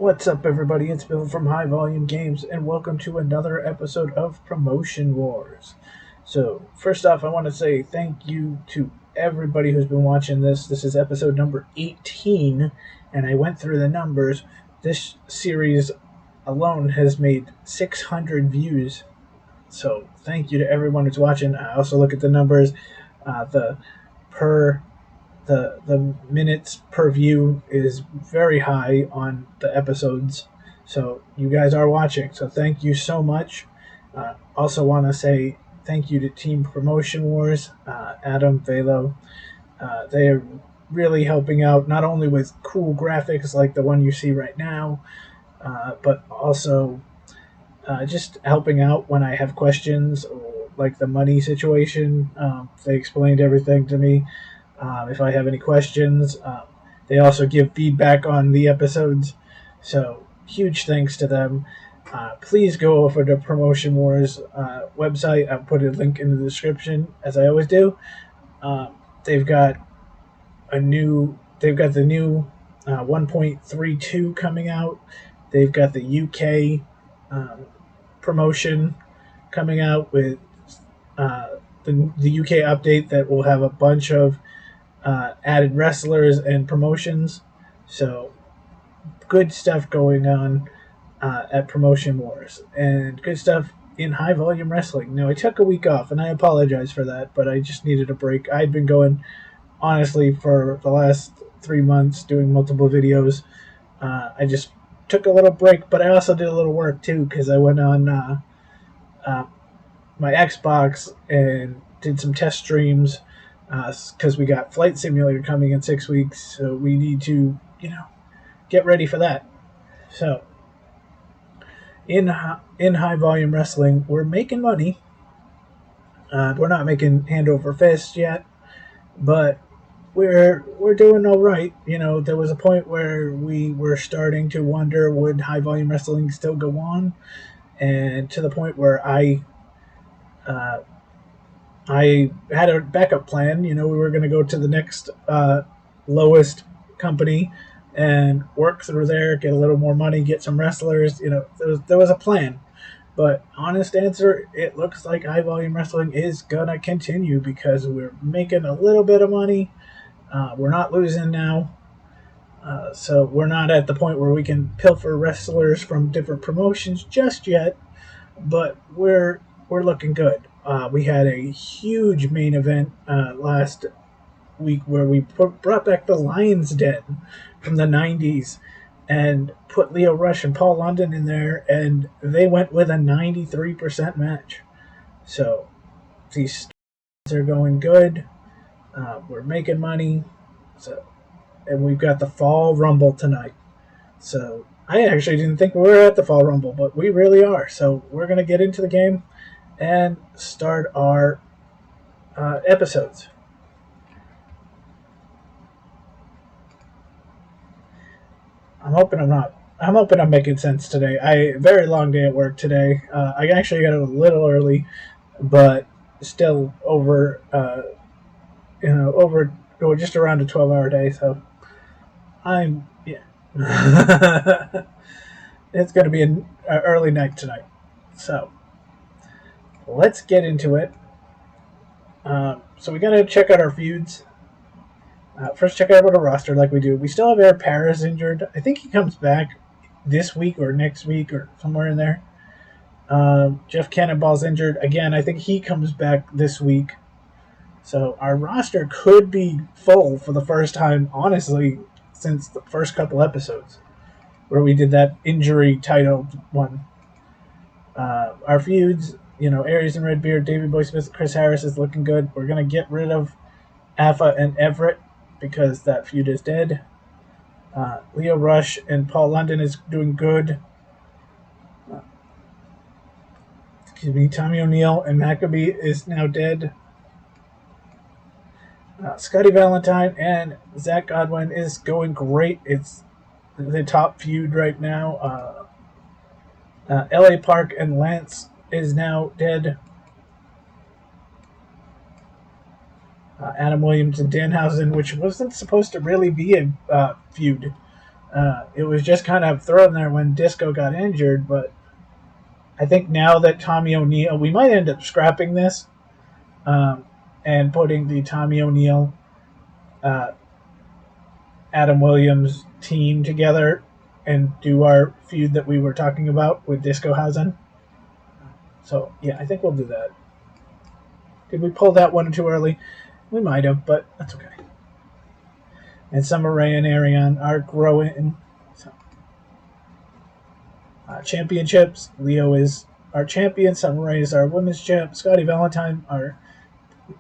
What's up, everybody? It's Bill from High Volume Games, and welcome to another episode of Promotion Wars. So, first off, I want to say thank you to everybody who's been watching this. This is episode number 18, and I went through the numbers. This series alone has made 600 views. So, thank you to everyone who's watching. I also look at the numbers. The minutes per view is very high on the episodes, so you guys are watching, so thank you so much. Also want to say thank you to Team Promotion Wars, Adam, Velo. They are really helping out, not only with cool graphics like the one you see right now, but also just helping out when I have questions, or like the money situation. They explained everything to me. If I have any questions, they also give feedback on the episodes. So huge thanks to them. Please go over to Promotion Wars website. I'll put a link in the description, as I always do. They've got the new 1.32 coming out. They've got the UK promotion coming out with the UK update that will have a bunch of added wrestlers and promotions. So good stuff going on at Promotion Wars, and good stuff in high volume wrestling. Now, I took a week off, and I apologize for that, but I just needed a break. I'd been going, honestly, for the last 3 months doing multiple videos. I just took a little break, but I also did a little work too, because I went on my Xbox and did some test streams, because we got Flight Simulator coming in 6 weeks, so we need to, get ready for that. So, in high volume wrestling, we're making money. We're not making hand over fist yet, but we're doing all right. There was a point where we were starting to wonder, would high volume wrestling still go on, and to the point where I had a backup plan. We were going to go to the next lowest company and work through there, get a little more money, get some wrestlers. There was a plan. But honest answer, it looks like high volume wrestling is going to continue because we're making a little bit of money. We're not losing now. So we're not at the point where we can pilfer wrestlers from different promotions just yet. But we're looking good. We had a huge main event last week where we brought back the Lion's Den from the 90s and put Leo Rush and Paul London in there, and they went with a 93% match. So these are going good. We're making money. And we've got the Fall Rumble tonight. So I actually didn't think we were at the Fall Rumble, but we really are. So we're going to get into the game and start our episodes. I'm hoping I'm making sense today. Very long day at work today. I actually got a little early, but still over just around a 12-hour day. So it's going to be an early night tonight. So let's get into it. So we got to check out our feuds. First, check out our roster like we do. We still have Eric Paris injured. I think he comes back this week or next week or somewhere in there. Jeff Cannonball's injured. Again, I think he comes back this week. So our roster could be full for the first time, honestly, since the first couple episodes where we did that injury title one. Our feuds, Aries and Redbeard, Davey Boy Smith, Chris Harris is looking good. We're going to get rid of Alpha and Everett because that feud is dead. Leo Rush and Paul London is doing good. Tommy O'Neill and Maccabee is now dead. Scotty Valentine and Zach Godwin is going great. It's the top feud right now. LA Park and Lance is now dead. Adam Williams and Danhausen, which wasn't supposed to really be a feud. It was just kind of thrown there when Disco got injured, but I think now that Tommy O'Neill, we might end up scrapping this um, and putting the Tommy O'Neill, uh, Adam Williams team together and do our feud that we were talking about with Disco Hausen. So yeah, I think we'll do that. Did we pull that one too early? We might have, but that's okay. And Summer Rae and Ariane are growing. So, championships. Leo is our champion. Summer Rae is our women's champ. Scotty Valentine, our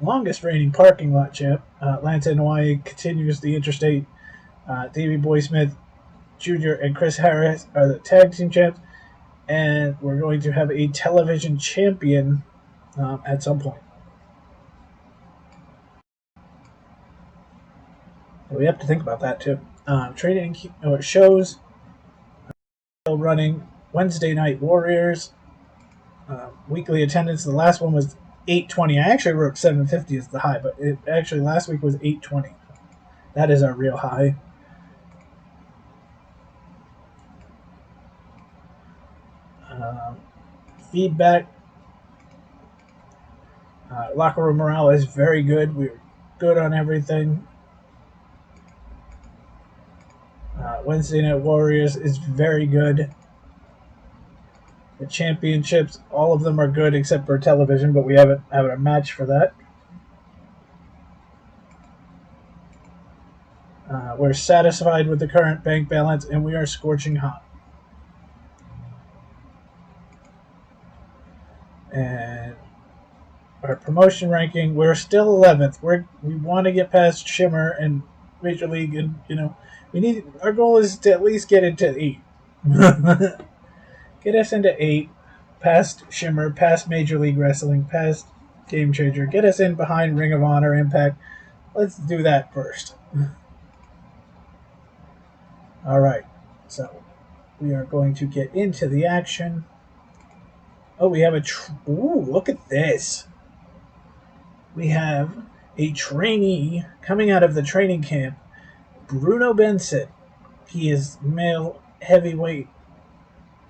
longest reigning parking lot champ. Lance and Hawaii continues the interstate. Davey Boy Smith Jr. and Chris Harris are the tag team champs. And we're going to have a television champion at some point. We have to think about that too. Training shows still running. Wednesday Night Warriors. Weekly attendance. The last one was 820. I actually wrote 750 as the high, but it actually last week was 820. That is our real high. Feedback. Locker room morale is very good. We're good on everything. Wednesday Night Warriors is very good. The championships, all of them are good except for television, but we haven't a match for that. We're satisfied with the current bank balance, and we are scorching hot. And our promotion ranking, we're still 11th. We want to get past Shimmer and Major League, and we need. Our goal is to at least get into 8. Get us into 8, past Shimmer, past Major League Wrestling, past Game Changer. Get us in behind Ring of Honor, Impact. Let's do that first. All right, so we are going to get into the action. Oh, we have ooh, look at this. We have a trainee coming out of the training camp, Bruno Benson. He is male heavyweight,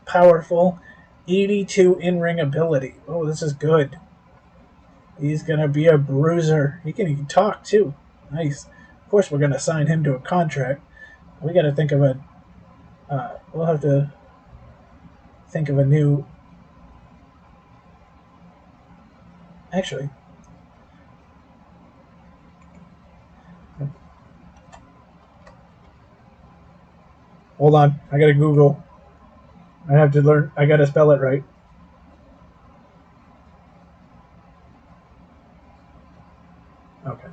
powerful, 82 in-ring ability. Oh, this is good. He's going to be a bruiser. He can even talk, too. Nice. Of course, we're going to sign him to a contract. We got to think of we'll have to think of a new... Actually... Hold on. I got to Google. I have to learn. I got to spell it right. Okay.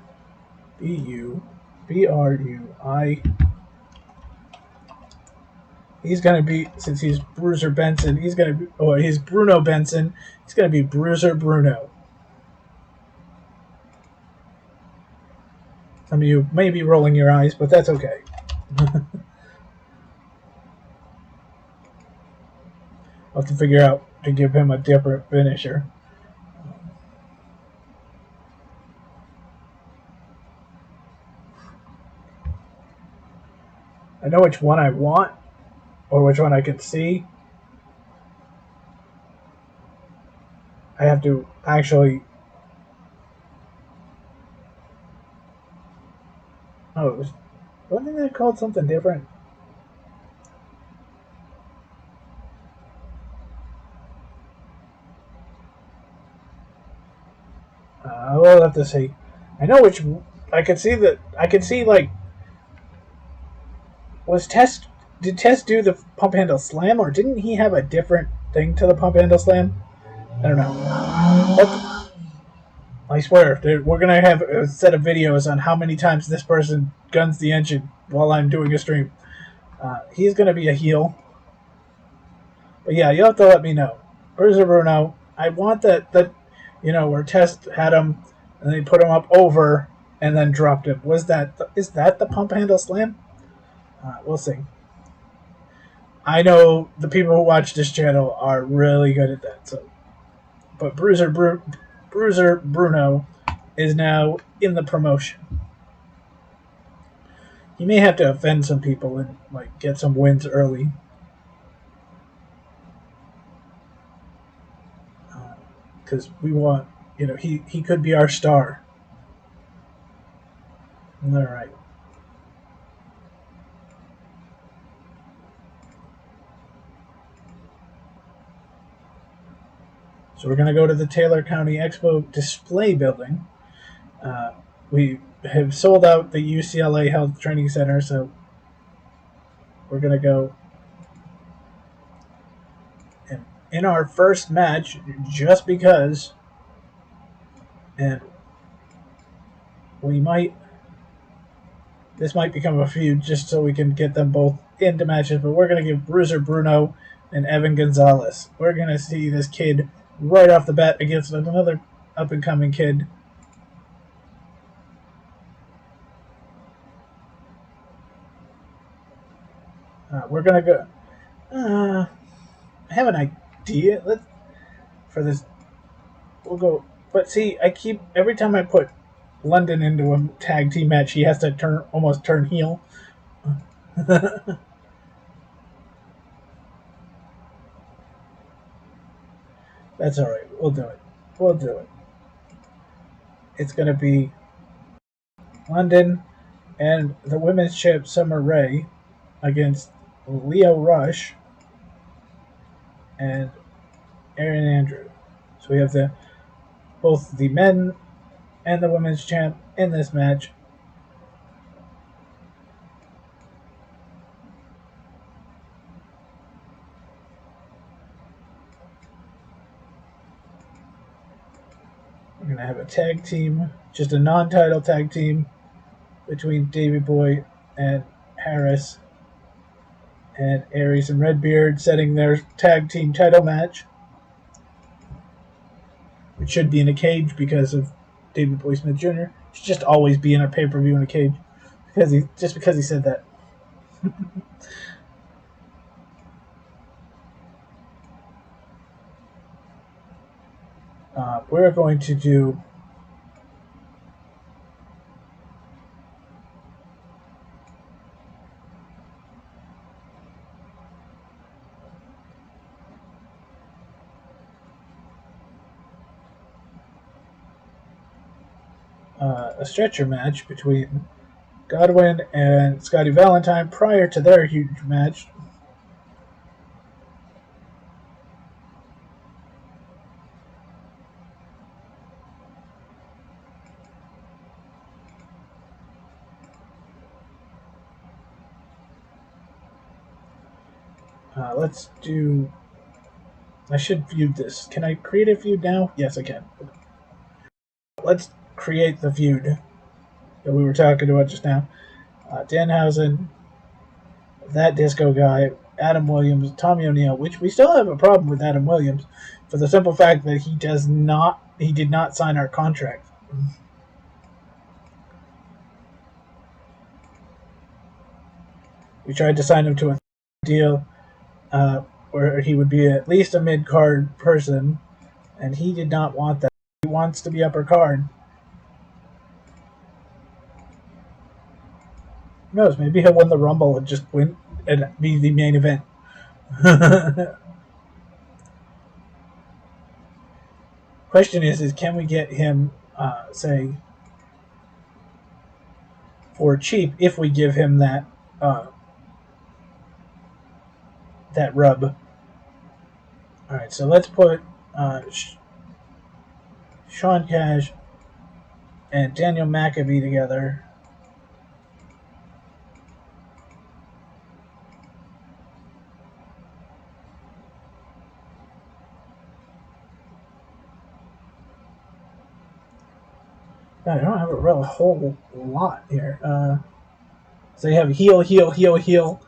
Brui. He's going to be, since he's Bruiser Benson, he's going to be, he's Bruno Benson. He's going to be Bruiser Bruno. Some of you may be rolling your eyes, but that's okay. I'll have to figure out to give him a different finisher. I know which one I want, or which one I can see. I have to actually... Oh, wasn't that called something different? We'll have to see. I know which... I can see that... I can see, like... Did Test do the pump handle slam, or didn't he have a different thing to the pump handle slam? I don't know. I swear, we're going to have a set of videos on how many times this person guns the engine while I'm doing a stream. He's going to be a heel. But yeah, you'll have to let me know. Bruiser Bruno, I want that where Test had him and they put him up over and then dropped him. Is that the pump handle slam? We'll see. I know the people who watch this channel are really good at that. So, but Bruiser Bruno is now in the promotion. he may have to offend some people and like get some wins early. Because we want, he could be our star. All right. So we're going to go to the Taylor County Expo Display Building. We have sold out the UCLA Health Training Center, so we're going to go. And in our first match, just because, and this might become a feud just so we can get them both into matches, but we're going to give Bruiser Bruno and Evan Gonzalez. We're going to see this kid right off the bat against another up-and-coming kid. We're going to go... I have an idea for this. We'll go... But see, every time I put London into a tag team match, he has to almost turn heel. That's alright. We'll do it. It's going to be London and the women's champ Summer Rae against Leo Rush and Aaron Andrew. So we have both the men and the women's champ in this match. We're going to have a tag team, just a non-title tag team between Davey Boy and Harris, and Aries and Redbeard setting their tag team title match, which should be in a cage because of David Boy Smith Jr. Should just always be in a pay-per-view in a cage because he said that. We're going to do a stretcher match between Godwin and Scotty Valentine prior to their huge match. Let's do... I should feud this. Can I create a feud now? Yes, I can. Let's create the feud that we were talking about just now. Danhausen, that disco guy, Adam Williams, Tommy O'Neill, which we still have a problem with Adam Williams for the simple fact that he did not sign our contract. We tried to sign him to a deal where he would be at least a mid-card person, and he did not want that. He wants to be upper card. Who knows? Maybe he'll win the Rumble and just win and be the main event. Question is can we get him, say, for cheap if we give him that rub? All right, so let's put Sean Cash and Daniel McAfee together. God, I don't have a whole lot here. So you have heel, heel, heel, heel.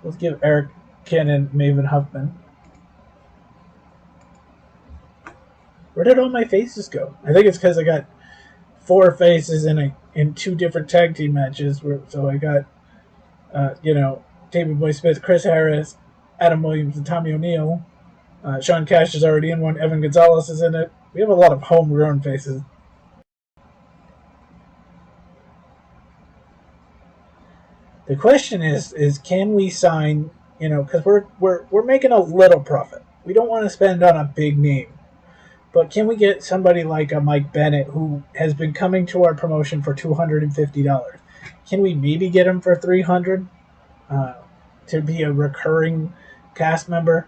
Let's give Eric Cannon Maven Huffman. Where did all my faces go? I think it's because I got 4 faces in 2 different tag team matches. So I got, David Boy Smith, Chris Harris, Adam Williams, and Tommy O'Neill. Sean Cash is already in one. Evan Gonzalez is in it. We have a lot of homegrown faces. The question is can we sign? Because we're making a little profit. We don't want to spend on a big name, but can we get somebody like a Mike Bennett who has been coming to our promotion for $250? Can we maybe get him for $300 to be a recurring cast member,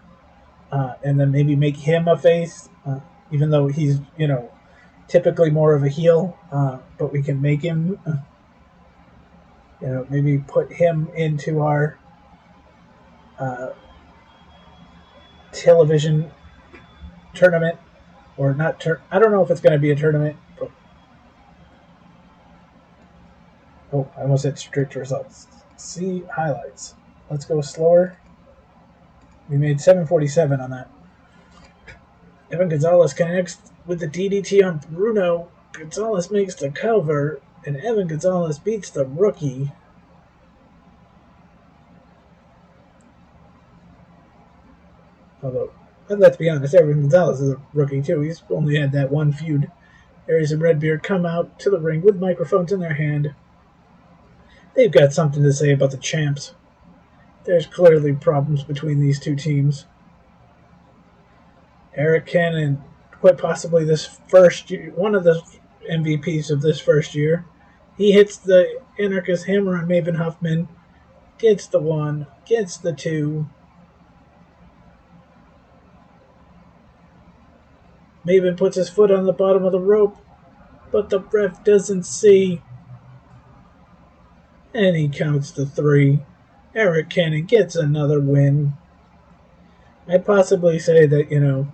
and then maybe make him a face, even though he's typically more of a heel, but we can make him, maybe put him into our television tournament, or not. I don't know if it's going to be a tournament. But, I almost said strict results. See highlights. Let's go slower. We made 747 on that. Evan Gonzalez connects with the DDT on Bruno. Gonzalez makes the cover, and Evan Gonzalez beats the rookie. Although, let's be honest, Evan Gonzalez is a rookie too. He's only had that one feud. Aries and Redbeard come out to the ring with microphones in their hand. They've got something to say about the champs. There's clearly problems between these two teams. Eric Cannon, quite possibly this first year, one of the MVPs of this first year. He hits the Anarchist Hammer on Maven Huffman, gets the 1, gets the 2. Maven puts his foot on the bottom of the rope, but the ref doesn't see. And he counts the 3. Eric Cannon gets another win. I'd possibly say that,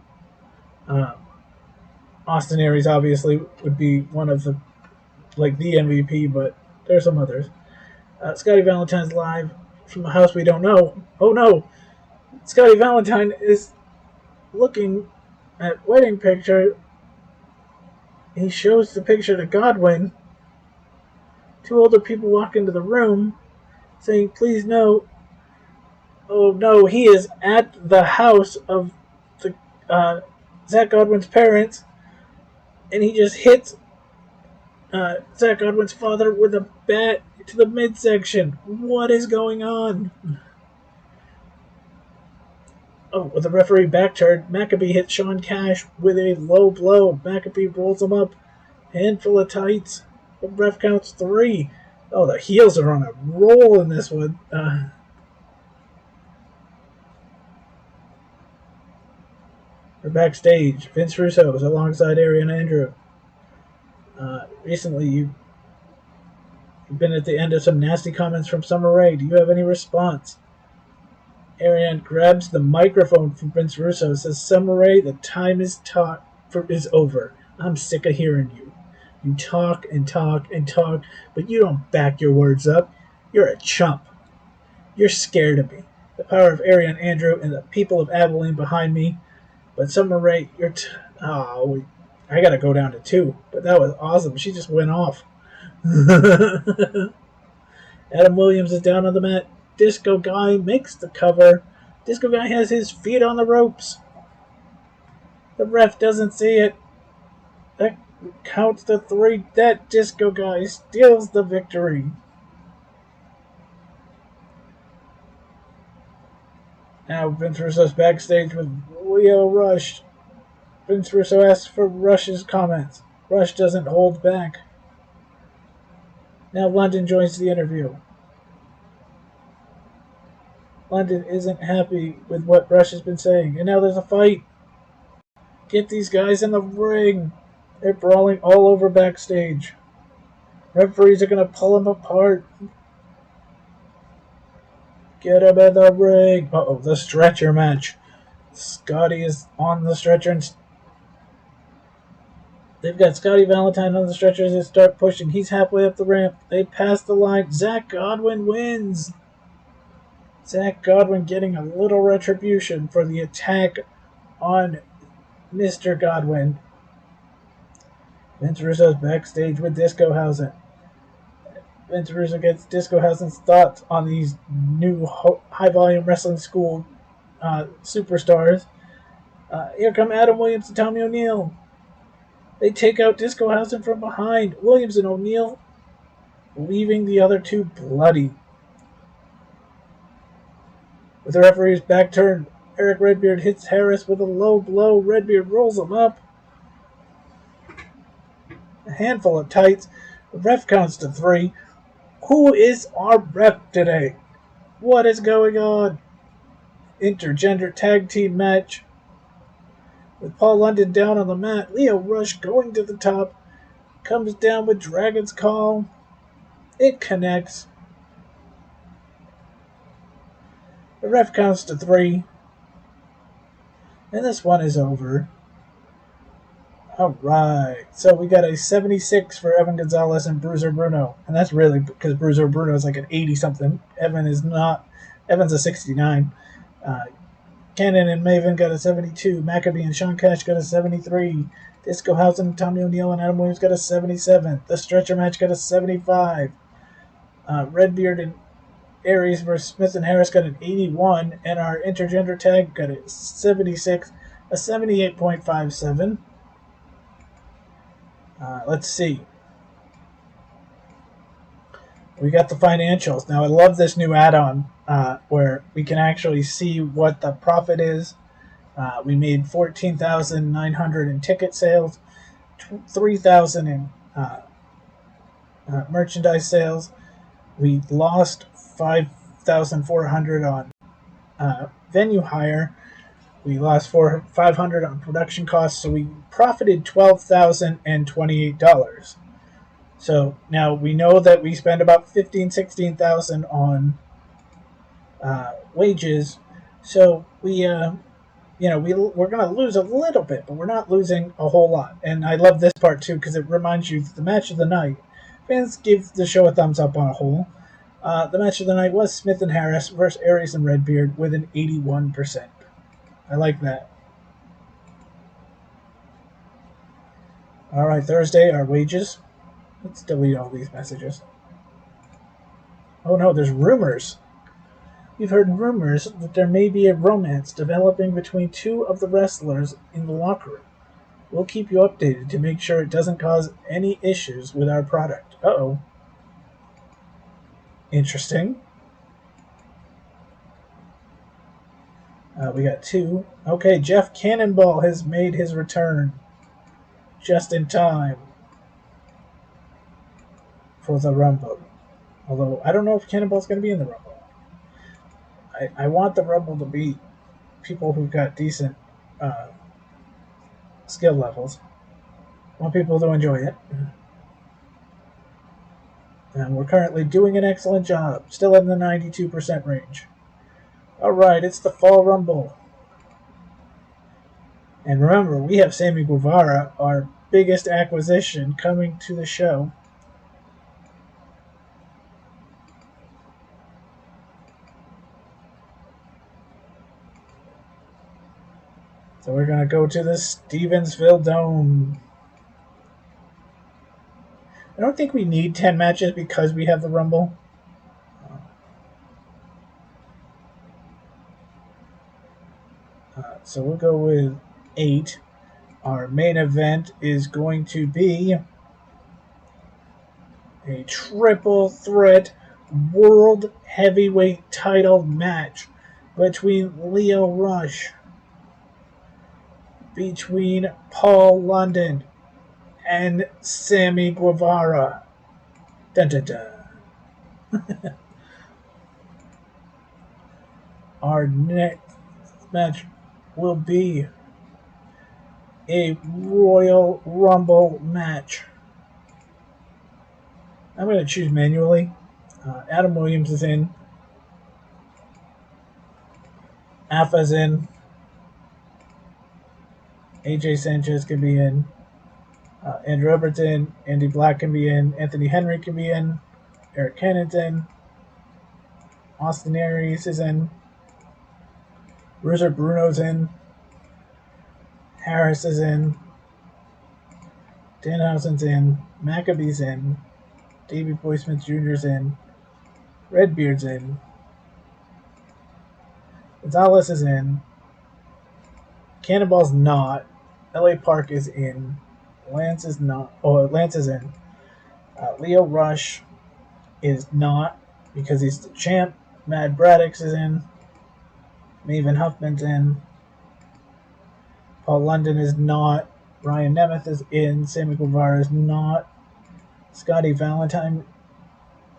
Austin Aries obviously would be one of the MVP, but there's some others. Scotty Valentine's live from a house we don't know. Oh no! Scotty Valentine is looking at wedding picture. He shows the picture to Godwin. 2 older people walk into the room saying, please no. Oh no, he is at the house of the Zach Godwin's parents, and he just hits Zach Godwin's father with a bat to the midsection. What is going on? Oh, with the referee backturned, Maccabee hits Sean Cash with a low blow. Maccabee rolls him up. Handful of tights. The ref counts 3. Oh, the heels are on a roll in this one. We're backstage. Vince Russo is alongside Arian Andrew. Recently, you've been at the end of some nasty comments from Summer Rae. Do you have any response? Arian grabs the microphone from Vince Russo and says, Summer Rae, the time is over. I'm sick of hearing you. You talk and talk and talk, but you don't back your words up. You're a chump. You're scared of me. The power of Arian Andrew and the people of Abilene behind me. But Summer Rae, I gotta go down to 2. But that was awesome. She just went off. Adam Williams is down on the mat. Disco Guy makes the cover. Disco Guy has his feet on the ropes. The ref doesn't see it. That counts to 3. That Disco Guy steals the victory. Now Vince Russo's backstage with Leo Rush. Vince Russo asks for Rush's comments. Rush doesn't hold back. Now London joins the interview. London isn't happy with what Rush has been saying, and now there's a fight. Get these guys in the ring. They're brawling all over backstage. Referees are going to pull them apart. Get him in the ring. Uh-oh, the stretcher match. Scotty is on the stretcher, and they've got Scotty Valentine on the stretcher as they start pushing. He's halfway up the ramp. They pass the line. Zach Godwin wins. Zach Godwin getting a little retribution for the attack on Mr. Godwin. Vince Russo's backstage with Discohausen. Vince Russo gets Discohausen's thoughts on these new high-volume wrestling school superstars. Here come Adam Williams and Tommy O'Neill. They take out Discohausen from behind. Williams and O'Neill leaving the other two bloody. With the referee's back turned, Eric Redbeard hits Harris with a low blow. Redbeard rolls him up. A handful of tights. The ref counts to 3. Who is our ref today? What is going on? Intergender tag team match. With Paul London down on the mat, Lio Rush going to the top. Comes down with Dragon's Call. It connects. The ref counts to 3. And this one is over. Alright. So we got a 76 for Evan Gonzalez and Bruiser Bruno. And that's really because Bruiser Bruno is like an 80-something. Evan is not. Evan's a 69. Cannon and Maven got a 72. Maccabee and Sean Cash got a 73. Disco House and Tommy O'Neill and Adam Williams got a 77. The stretcher match got a 75. Redbeard and Aries versus Smith and Harris got an 81. And our intergender tag got a 76. A 78.57. Let's see. We got the financials. Now, I love this new add-on where we can actually see what the profit is. We made $14,900 in ticket sales, $3,000 in merchandise sales. We lost $5,400 on venue hire. We lost $500 on production costs, so we profited $12,028. So now we know that we spend about $16,000 on wages. So we're going to lose a little bit, but we're not losing a whole lot. And I love this part too because it reminds you the match of the night. Fans give the show a thumbs up on a whole. The match of the night was Smith and Harris versus Aries and Redbeard with an 81%. I like that. All right, Thursday, our wages. Let's delete all these messages. Oh no, there's rumors. We've heard rumors that there may be a romance developing between two of the wrestlers in the locker room. We'll keep you updated to make sure it doesn't cause any issues with our product. Uh-oh. Interesting. We got 2. Okay, Jeff Cannonball has made his return just in time for the Rumble. Although, I don't know if Cannonball's going to be in the Rumble. I want the Rumble to be people who've got decent skill levels. I want people to enjoy it. And we're currently doing an excellent job. Still in the 92% range. Alright, it's the Fall Rumble. And remember, we have Sammy Guevara, our biggest acquisition, coming to the show. So we're going to go to the Stevensville Dome. I don't think we need 10 matches because we have the Rumble. So we'll go with 8. Our main event is going to be a triple threat world heavyweight title match between Lio Rush, between Paul London, and Sammy Guevara. Dun, dun, dun. Our next match will be a Royal Rumble match. I'm going to choose manually. Adam Williams is in. Alpha's in. AJ Sanchez can be in. Andrew Edwards in. Andy Black can be in. Anthony Henry can be in. Eric Cannon's in. Austin Aries is in. Bruiser Bruno's in. Harris is in. Danhausen's in. Maccabee's in. Davey Boy Smith Jr.'s in. Redbeard's in. Gonzalez is in. Cannonball's not. LA Park is in. Lance is not. Oh, Lance is in. Lio Rush is not because he's the champ. Mad Braddock's is in. Maven Huffman's in. Paul London is not. Ryan Nemeth is in. Sammy Guevara is not. Scotty Valentine.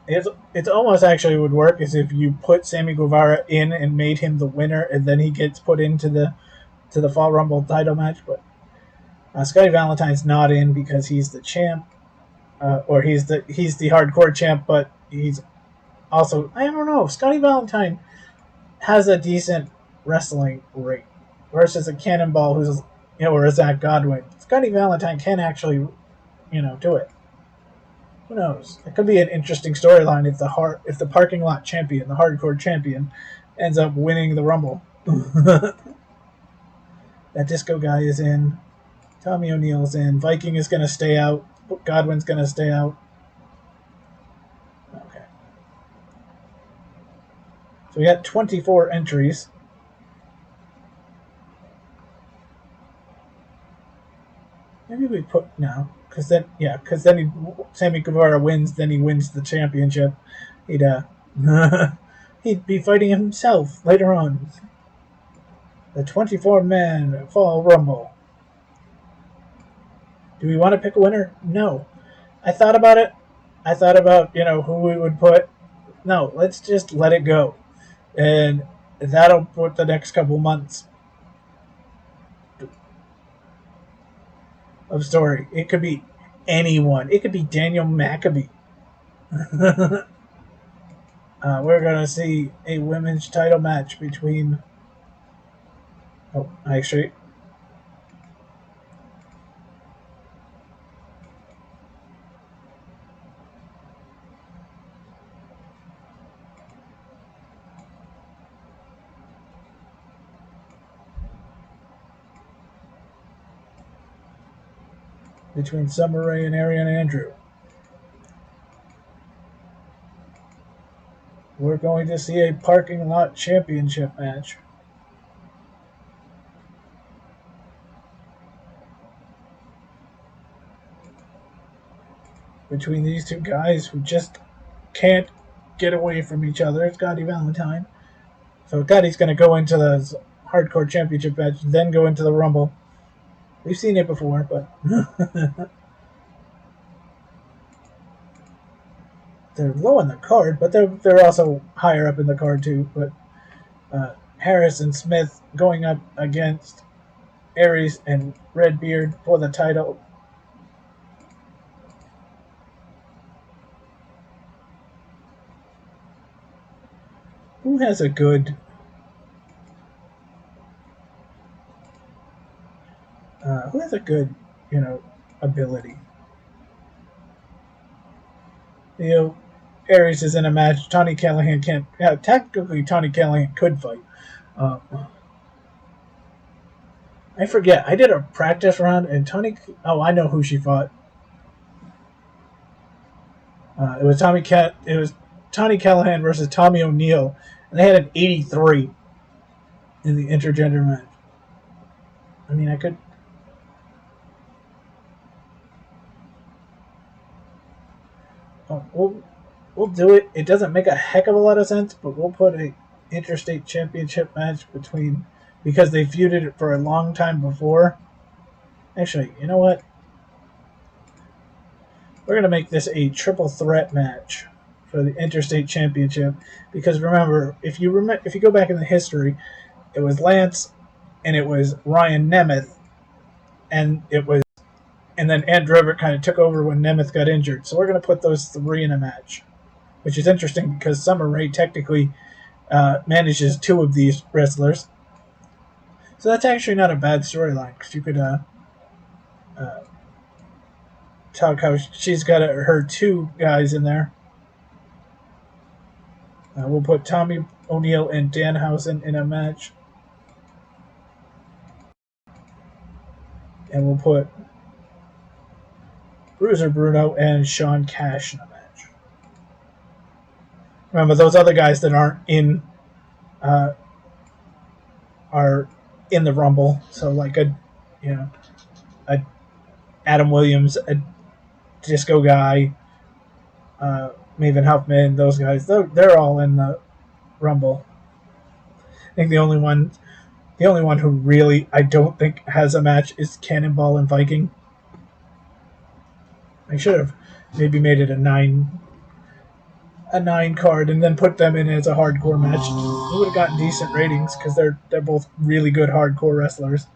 It's almost actually would work as if you put Sammy Guevara in and made him the winner, and then he gets put into the Fall Rumble title match. But Scotty Valentine's not in because he's the champ, or he's the hardcore champ. But he's also, I don't know. Scotty Valentine has a decent wrestling rate versus a Cannonball who's, or a Zach Godwin. Scotty Valentine can actually, do it. Who knows? It could be an interesting storyline if the parking lot champion, the hardcore champion, ends up winning the Rumble. That Disco guy is in. Tommy O'Neill's in. Viking is going to stay out. Godwin's going to stay out. Okay. So we got 24 entries. Maybe we put no, because then Sammy Guevara wins, then he wins the championship. He'd he'd be fighting himself later on. The 24-man Fall Rumble. Do we want to pick a winner? No. I thought about it. I thought about who we would put. No, let's just let it go, and that'll put the next couple months of story. It could be anyone. It could be Daniel Maccabee. We're going to see a women's title match between... Oh, actually... between Summer Rae and Ariane Andrew. We're going to see a parking lot championship match. Between these two guys who just can't get away from each other. Scotty Valentine. So Scotty's going to go into the hardcore championship match, then go into the Rumble. We've seen it before, but they're low on the card, but they're also higher up in the card too. But Harris and Smith going up against Aries and Redbeard for the title. Who has a good ability? Aries is in a match. Tony Callahan can't. Yeah, technically, Tony Callahan could fight. I forget. I did a practice round, and Tony. Oh, I know who she fought. It was Tony Callahan versus Tommy O'Neill, and they had an 83 in the intergender match. I mean, I could. We'll do it. It doesn't make a heck of a lot of sense, but we'll put a interstate championship match because they feuded it for a long time before. Actually, you know what? We're going to make this a triple threat match for the interstate championship because remember, if you go back in the history, it was Lance and it was Ryan Nemeth and then Andrew Everett kind of took over when Nemeth got injured. So we're going to put those three in a match, which is interesting because Summer Rae technically manages two of these wrestlers. So that's actually not a bad storyline because you could talk how she's got her two guys in there. We'll put Tommy O'Neill and Danhausen in a match. And we'll put Bruiser Bruno and Sean Cash in a match. Remember, those other guys that aren't in are in the Rumble. So like a Adam Williams, a Disco guy, Maven Huffman, those guys, they're all in the Rumble. I think the only one who really I don't think has a match is Cannonball and Viking. I should have maybe made it a nine card and then put them in as a hardcore match. We would have gotten decent ratings because they're both really good hardcore wrestlers.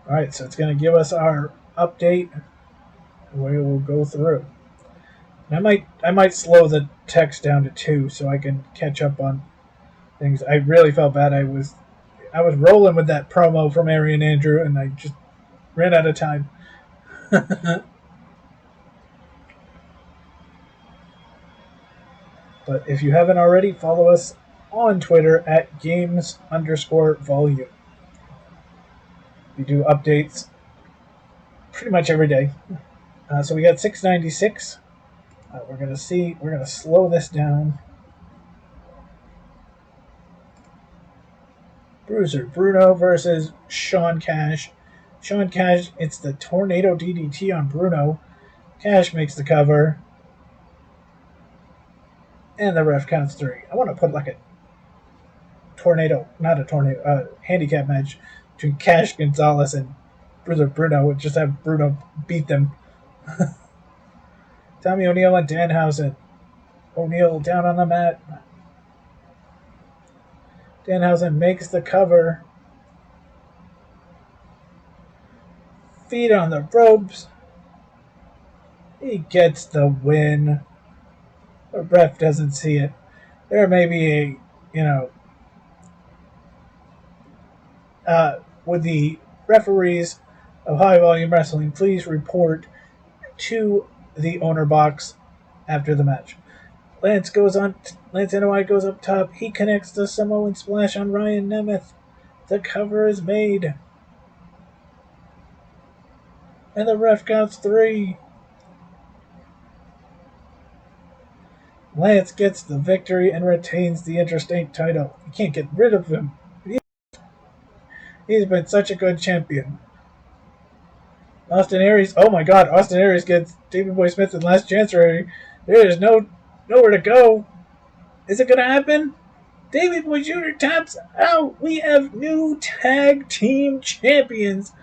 All right, so it's going to give us our update. We will go through. And I might slow the text down to 2 so I can catch up on things. I really felt bad. I was rolling with that promo from Arian Andrew and I just ran out of time. But if you haven't already, follow us on Twitter at games_volume. We do updates pretty much every day. So we got 696. We're gonna slow this down. Bruiser Bruno versus Sean Cash. Sean Cash, it's the Tornado DDT on Bruno. Cash makes the cover. And the ref counts 3. I want to put like a handicap match between Cash Gonzalez and Bruiser Bruno. Just have Bruno beat them. Tommy O'Neill and Danhausen. O'Neill down on the mat. Danhausen makes the cover. Feet on the ropes. He gets the win. The ref doesn't see it. There may be with the referees of High Volume Wrestling, please report to the owner box after the match. Lance Anoa'i goes up top. He connects the Samoan splash on Ryan Nemeth. The cover is made. And the ref counts 3. Lance gets the victory and retains the interstate title. You can't get rid of him. He's been such a good champion. Austin Aries, oh my god, Austin Aries gets Davey Boy Smith in last chance already. There is nowhere to go. Is it going to happen? Davey Boy Jr. taps out. We have new tag team champions.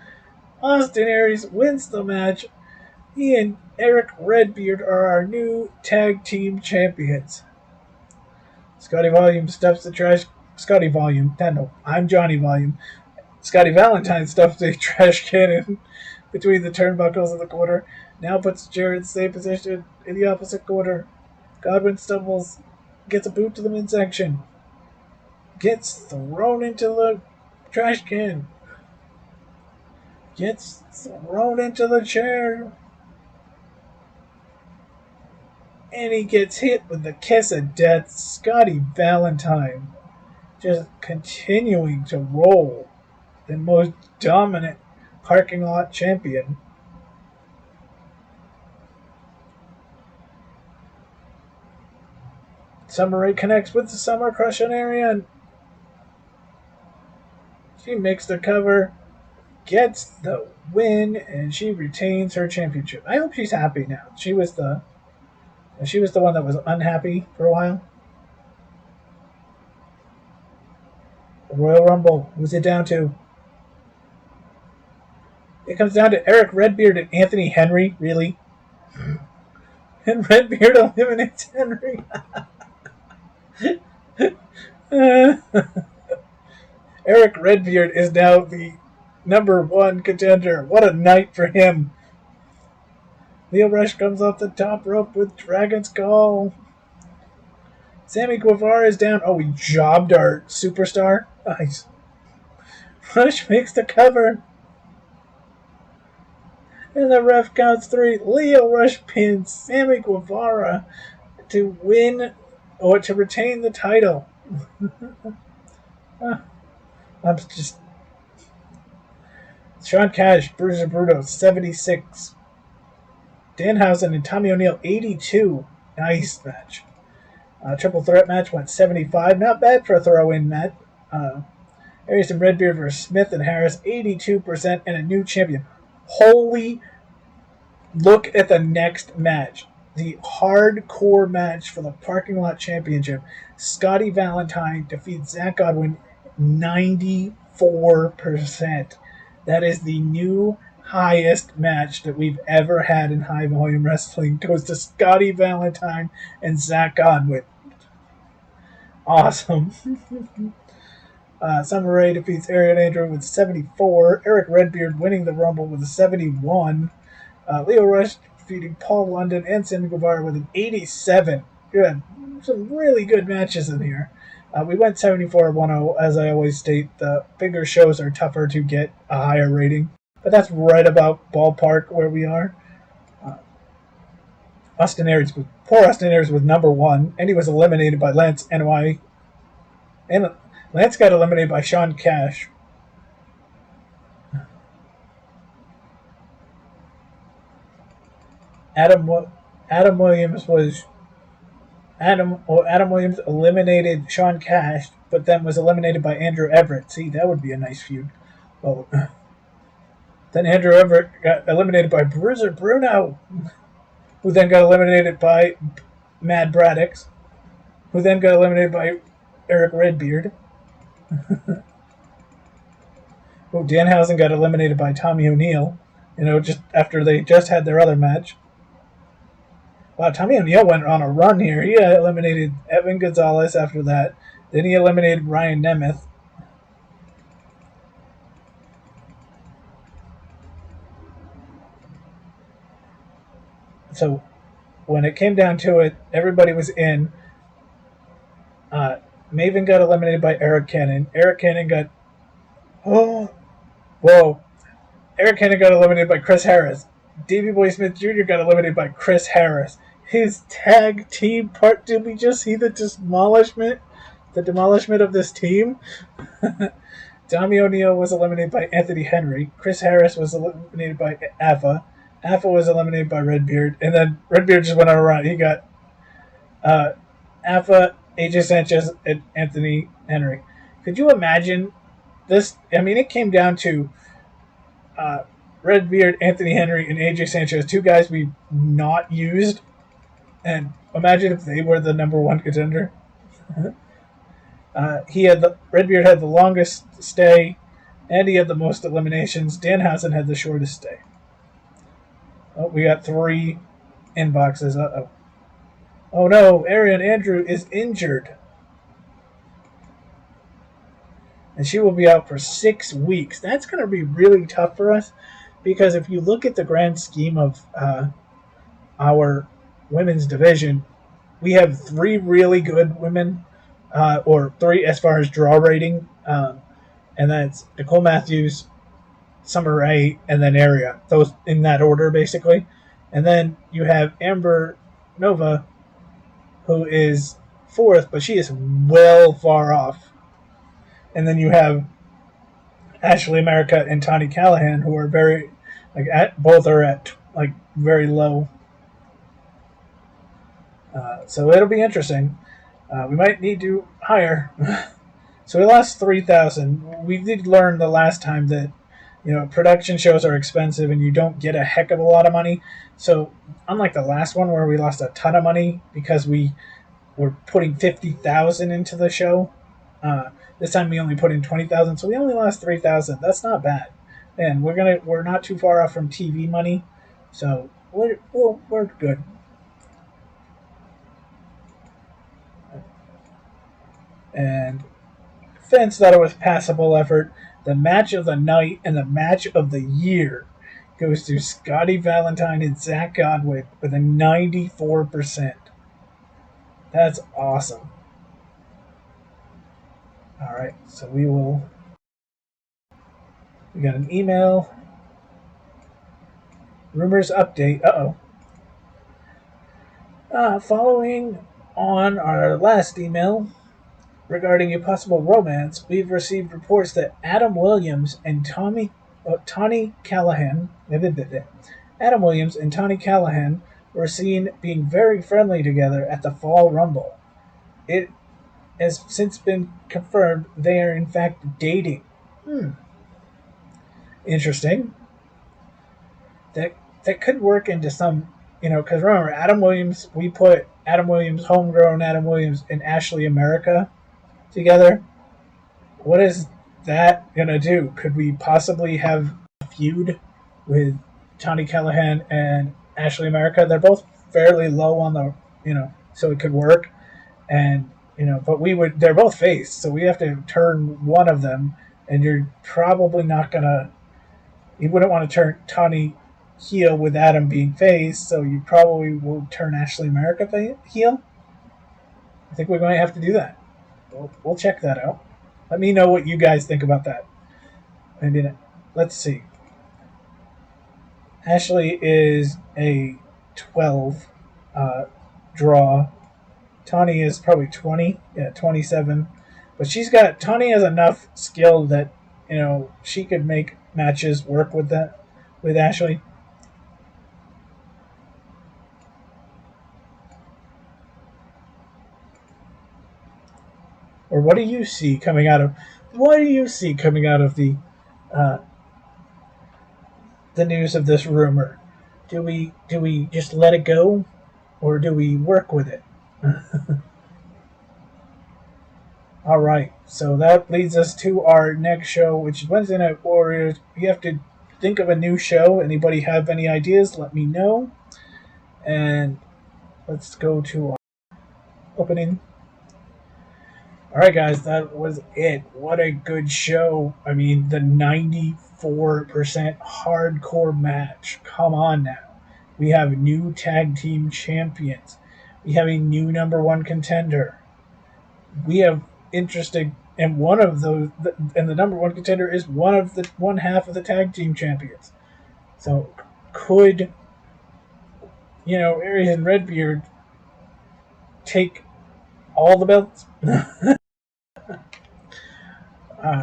Austin Aries wins the match. He and Eric Redbeard are our new tag team champions. Scotty Volume stuffs the trash. Scotty Volume. No, I'm Johnny Volume. Scotty Valentine stuffs the trash can in between the turnbuckles of the quarter. Now puts Jared in the same position in the opposite quarter. Godwin stumbles. Gets a boot to the midsection. Gets thrown into the trash can. Gets thrown into the chair. And he gets hit with the kiss of death. Scotty Valentine just continuing to roll. The most dominant parking lot champion. Summer Rae connects with the Summer Crush on Ariane. She makes the cover, gets the win, and she retains her championship. I hope she's happy now. She was the one that was unhappy for a while. The Royal Rumble, who's it down to? It comes down to Eric Redbeard and Anthony Henry, really? And Redbeard eliminates Henry. Eric Redbeard is now the number 1 contender. What a night for him. Leo Rush comes off the top rope with Dragon's Call. Sammy Guevara is down. Oh, we jobbed our superstar. Nice. Rush makes the cover. And the ref counts 3. Leo Rush pins Sammy Guevara to win or to retain the title. I'm just. Sean Cash, Bruiser Bruno, 76. Danhausen and Tommy O'Neill, 82. Nice match. Triple threat match went 75. Not bad for a throw-in match. Aries and Redbeard versus Smith and Harris, 82%, and a new champion. Holy, look at the next match. the hardcore match for the parking lot championship. Scotty Valentine defeats Zach Godwin 94%. That is the new highest match that we've ever had in high volume wrestling. It goes to Scotty Valentine and Zach Godwin. Awesome. Summer Rae defeats Arian Andrew with 74. Eric Redbeard winning the Rumble with a 71. Leo Rush defeating Paul London and Sammy Guevara with an 87. Good. Some really good matches in here. We went 74-10. As I always state, the bigger shows are tougher to get a higher rating. But that's right about ballpark where we are. Poor Austin Aries was number one, and he was eliminated by Lance NY. And Lance got eliminated by Sean Cash. Adam Williams eliminated Sean Cash, but then was eliminated by Andrew Everett. See, that would be a nice feud. Well, then Andrew Everett got eliminated by Bruiser Bruno, who then got eliminated by Mad Braddock, who then got eliminated by Eric Redbeard. Oh, Danhausen got eliminated by Tommy O'Neill, just after they just had their other match. Wow, Tommy O'Neill went on a run here. He eliminated Evan Gonzalez after that. Then he eliminated Ryan Nemeth. So when it came down to it, everybody was in. Maven got eliminated by Eric Cannon. Eric Cannon got... Oh, whoa. Eric Cannon got eliminated by Chris Harris. Davey Boy Smith Jr. got eliminated by Chris Harris. His tag team part. Did we just see the demolishment? The demolishment of this team? Tommy O'Neill was eliminated by Anthony Henry. Chris Harris was eliminated by Alpha. Alpha was eliminated by Redbeard. And then Redbeard just went on a run. He got Alpha, AJ Sanchez, and Anthony Henry. Could you imagine this? I mean, it came down to Redbeard, Anthony Henry, and AJ Sanchez, two guys we've not used. And imagine if they were the number one contender. Redbeard had the longest stay, and he had the most eliminations. Danhausen had the shortest stay. Oh, we got 3 inboxes. Uh-oh. Oh no, Arian Andrew is injured. And she will be out for 6 weeks. That's going to be really tough for us, because if you look at the grand scheme of our women's division, we have 3 really good women, or 3 as far as draw rating, and that's Nicole Matthews, Summer Rae, and then Aria. Those in that order, basically. And then you have Amber Nova, who is 4th, but she is well far off. And then you have Ashley America and Tawny Callahan, who are very, both are at very low. So it'll be interesting. We might need to hire. So we lost 3,000. We did learn the last time that production shows are expensive and you don't get a heck of a lot of money. So unlike the last one where we lost a ton of money because we were putting 50,000 into the show, this time we only put in 20,000. So we only lost 3,000. That's not bad. And we're not too far off from TV money, so we're good. And Vince thought it was passable effort. The match of the night and the match of the year goes to Scotty Valentine and Zach Godwin with a 94%. That's awesome. All right, so we got an email. Rumors update. Following on our last email regarding a possible romance, we've received reports that Adam Williams and Tawny Callahan, Adam Williams and Tawny Callahan were seen being very friendly together at the Fall Rumble. It has since been confirmed they are in fact dating. Interesting. That could work into some Because remember, Adam Williams, we put Adam Williams, homegrown Adam Williams, and Ashley America together. What is that gonna do? Could we possibly have a feud with Tony Callahan and Ashley America? They're both fairly low on the, so it could work. And but they're both face, so we have to turn one of them, and you're probably not gonna. You wouldn't want to turn Tony heel with Adam being face, so you probably will turn Ashley America heel. I think we're going to have to do that. We'll check that out. Let me know what you guys think about that. Maybe let's see. Ashley is a 12 draw. Tawny is probably 20, 27. But Tawny has enough skill that, she could make matches work with Ashley. Or what do you see coming out of uh, the news of this rumor? Do we just let it go, or do we work with it? All right, so that leads us to our next show, which is Wednesday Night Warriors. We have to think of a new show. Anybody have any ideas? Let me know. And let's go to our opening. All right, guys, that was it. What a good show. I mean, the 94% hardcore match. Come on now. We have new tag team champions. We have a new number one contender. We have interesting, and one of those, and the number one contender is one half of the tag team champions. So, could Aries and Redbeard take all the belts?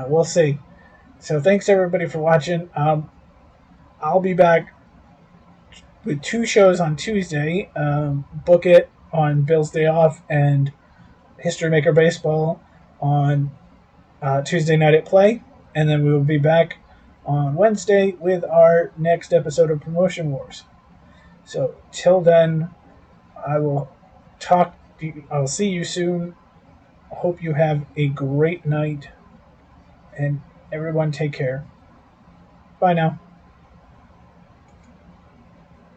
We'll see. So, thanks everybody for watching. I'll be back with two shows on Tuesday. Book It on Bill's Day Off and History Maker Baseball on Tuesday night at Play. And then we will be back on Wednesday with our next episode of Promotion Wars. So till then, I'll see you soon. Hope you have a great night, and everyone take care. Bye now.